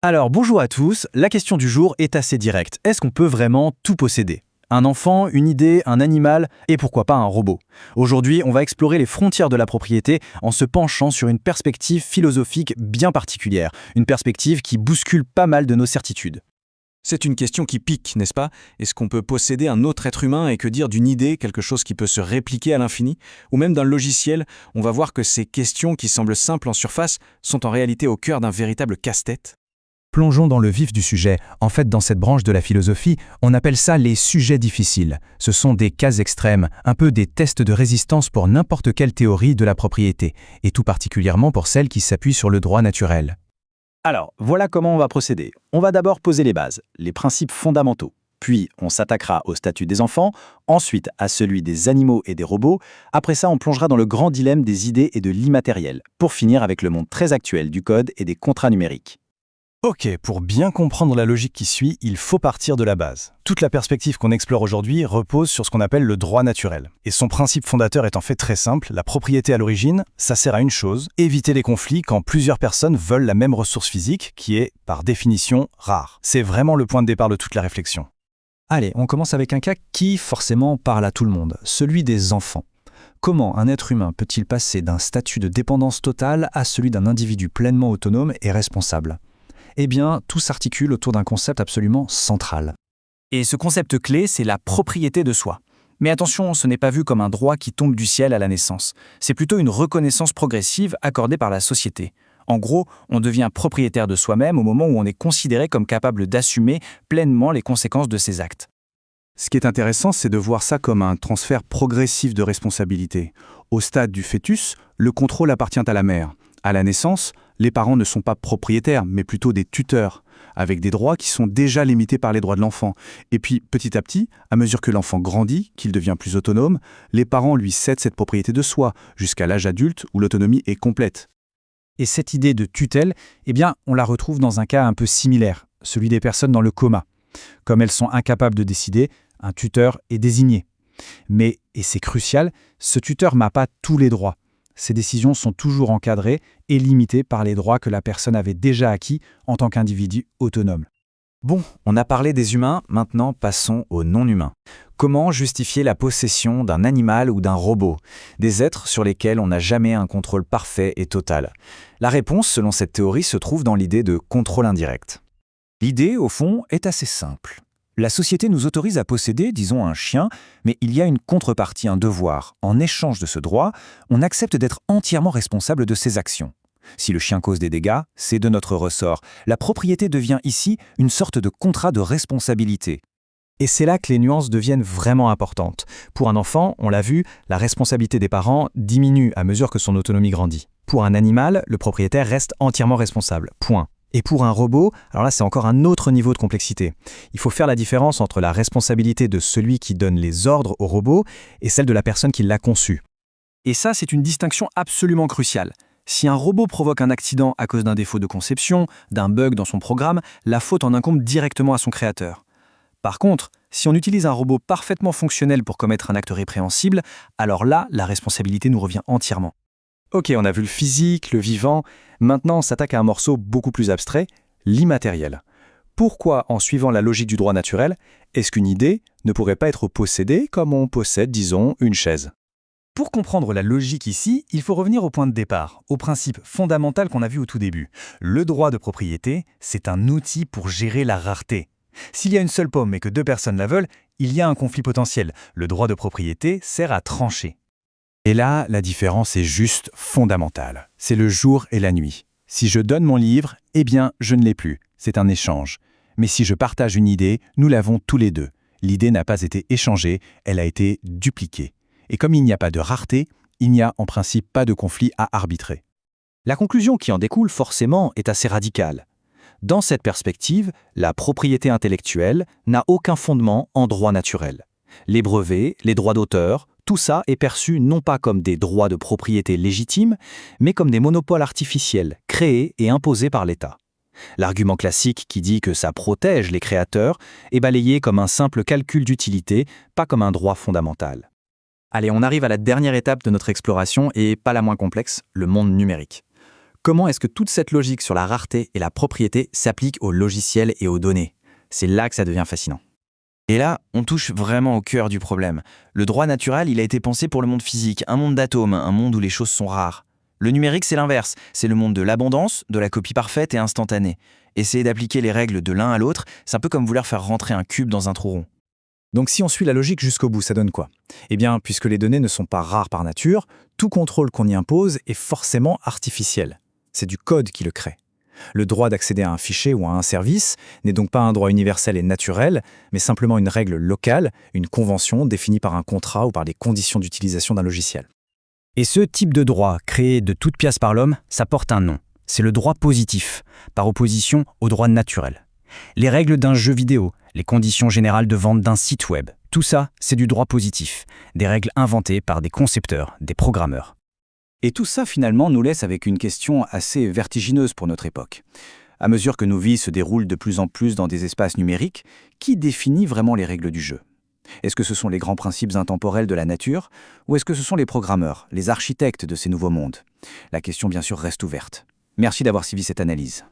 Alors bonjour à tous, la question du jour est assez directe. Est-ce qu'on peut vraiment tout posséder? Un enfant, une idée, un animal et pourquoi pas un robot? Aujourd'hui, on va explorer les frontières de la propriété en se penchant sur une perspective philosophique bien particulière, une perspective qui bouscule pas mal de nos certitudes. C'est une question qui pique, n'est-ce pas? Est-ce qu'on peut posséder un autre être humain et que dire d'une idée, quelque chose qui peut se répliquer à l'infini? Ou même d'un logiciel? On va voir que ces questions qui semblent simples en surface sont en réalité au cœur d'un véritable casse-tête. Plongeons dans le vif du sujet. En fait, dans cette branche de la philosophie, on appelle ça les sujets difficiles. Ce sont des cas extrêmes, un peu des tests de résistance pour n'importe quelle théorie de la propriété, et tout particulièrement pour celles qui s'appuient sur le droit naturel. Alors, voilà comment on va procéder. On va d'abord poser les bases, les principes fondamentaux. Puis, on s'attaquera au statut des enfants, ensuite à celui des animaux et des robots. Après ça, on plongera dans le grand dilemme des idées et de l'immatériel, pour finir avec le monde très actuel du code et des contrats numériques. Ok, pour bien comprendre la logique qui suit, il faut partir de la base. Toute la perspective qu'on explore aujourd'hui repose sur ce qu'on appelle le droit naturel. Et son principe fondateur est en fait très simple, la propriété à l'origine, ça sert à une chose, éviter les conflits quand plusieurs personnes veulent la même ressource physique, qui est, par définition, rare. C'est vraiment le point de départ de toute la réflexion. Allez, on commence avec un cas qui, forcément, parle à tout le monde, celui des enfants. Comment un être humain peut-il passer d'un statut de dépendance totale à celui d'un individu pleinement autonome et responsable? Eh bien, tout s'articule autour d'un concept absolument central. Et ce concept clé, c'est la propriété de soi. Mais attention, ce n'est pas vu comme un droit qui tombe du ciel à la naissance. C'est plutôt une reconnaissance progressive accordée par la société. En gros, on devient propriétaire de soi-même au moment où on est considéré comme capable d'assumer pleinement les conséquences de ses actes. Ce qui est intéressant, c'est de voir ça comme un transfert progressif de responsabilité. Au stade du fœtus, le contrôle appartient à la mère. À la naissance, les parents ne sont pas propriétaires, mais plutôt des tuteurs, avec des droits qui sont déjà limités par les droits de l'enfant. Et puis, petit à petit, à mesure que l'enfant grandit, qu'il devient plus autonome, les parents lui cèdent cette propriété de soi, jusqu'à l'âge adulte où l'autonomie est complète. Et cette idée de tutelle, eh bien, on la retrouve dans un cas un peu similaire, celui des personnes dans le coma. Comme elles sont incapables de décider, un tuteur est désigné. Mais, et c'est crucial, ce tuteur n'a pas tous les droits. Ces décisions sont toujours encadrées et limitées par les droits que la personne avait déjà acquis en tant qu'individu autonome. Bon, on a parlé des humains, maintenant passons aux non-humains. Comment justifier la possession d'un animal ou d'un robot, des êtres sur lesquels on n'a jamais un contrôle parfait et total? La réponse, selon cette théorie, se trouve dans l'idée de contrôle indirect. L'idée, au fond, est assez simple. La société nous autorise à posséder, disons, un chien, mais il y a une contrepartie, un devoir. En échange de ce droit, on accepte d'être entièrement responsable de ses actions. Si le chien cause des dégâts, c'est de notre ressort. La propriété devient ici une sorte de contrat de responsabilité. Et c'est là que les nuances deviennent vraiment importantes. Pour un enfant, on l'a vu, la responsabilité des parents diminue à mesure que son autonomie grandit. Pour un animal, le propriétaire reste entièrement responsable. Point. Et pour un robot, alors là c'est encore un autre niveau de complexité. Il faut faire la différence entre la responsabilité de celui qui donne les ordres au robot et celle de la personne qui l'a conçu. Et ça, c'est une distinction absolument cruciale. Si un robot provoque un accident à cause d'un défaut de conception, d'un bug dans son programme, la faute en incombe directement à son créateur. Par contre, si on utilise un robot parfaitement fonctionnel pour commettre un acte répréhensible, alors là, la responsabilité nous revient entièrement. Ok, on a vu le physique, le vivant. Maintenant, on s'attaque à un morceau beaucoup plus abstrait, l'immatériel. Pourquoi, en suivant la logique du droit naturel, est-ce qu'une idée ne pourrait pas être possédée comme on possède, disons, une chaise? Pour comprendre la logique ici, il faut revenir au point de départ, au principe fondamental qu'on a vu au tout début. Le droit de propriété, c'est un outil pour gérer la rareté. S'il y a une seule pomme et que deux personnes la veulent, il y a un conflit potentiel. Le droit de propriété sert à trancher. Et là, la différence est juste fondamentale. C'est le jour et la nuit. Si je donne mon livre, eh bien, je ne l'ai plus. C'est un échange. Mais si je partage une idée, nous l'avons tous les deux. L'idée n'a pas été échangée, elle a été dupliquée. Et comme il n'y a pas de rareté, il n'y a en principe pas de conflit à arbitrer. La conclusion qui en découle forcément est assez radicale. Dans cette perspective, la propriété intellectuelle n'a aucun fondement en droit naturel. Les brevets, les droits d'auteur, tout ça est perçu non pas comme des droits de propriété légitimes, mais comme des monopoles artificiels, créés et imposés par l'État. L'argument classique qui dit que ça protège les créateurs est balayé comme un simple calcul d'utilité, pas comme un droit fondamental. Allez, on arrive à la dernière étape de notre exploration et pas la moins complexe, le monde numérique. Comment est-ce que toute cette logique sur la rareté et la propriété s'applique aux logiciels et aux données? C'est là que ça devient fascinant. Et là, on touche vraiment au cœur du problème. Le droit naturel, il a été pensé pour le monde physique, un monde d'atomes, un monde où les choses sont rares. Le numérique, c'est l'inverse. C'est le monde de l'abondance, de la copie parfaite et instantanée. Essayer d'appliquer les règles de l'un à l'autre, c'est un peu comme vouloir faire rentrer un cube dans un trou rond. Donc si on suit la logique jusqu'au bout, ça donne quoi? Eh bien, puisque les données ne sont pas rares par nature, tout contrôle qu'on y impose est forcément artificiel. C'est du code qui le crée. Le droit d'accéder à un fichier ou à un service n'est donc pas un droit universel et naturel, mais simplement une règle locale, une convention définie par un contrat ou par les conditions d'utilisation d'un logiciel. Et ce type de droit, créé de toutes pièces par l'homme, ça porte un nom. C'est le droit positif, par opposition au droit naturel. Les règles d'un jeu vidéo, les conditions générales de vente d'un site web, tout ça, c'est du droit positif, des règles inventées par des concepteurs, des programmeurs. Et tout ça, finalement, nous laisse avec une question assez vertigineuse pour notre époque. À mesure que nos vies se déroulent de plus en plus dans des espaces numériques, qui définit vraiment les règles du jeu? Est-ce que ce sont les grands principes intemporels de la nature, ou est-ce que ce sont les programmeurs, les architectes de ces nouveaux mondes? La question, bien sûr, reste ouverte. Merci d'avoir suivi cette analyse.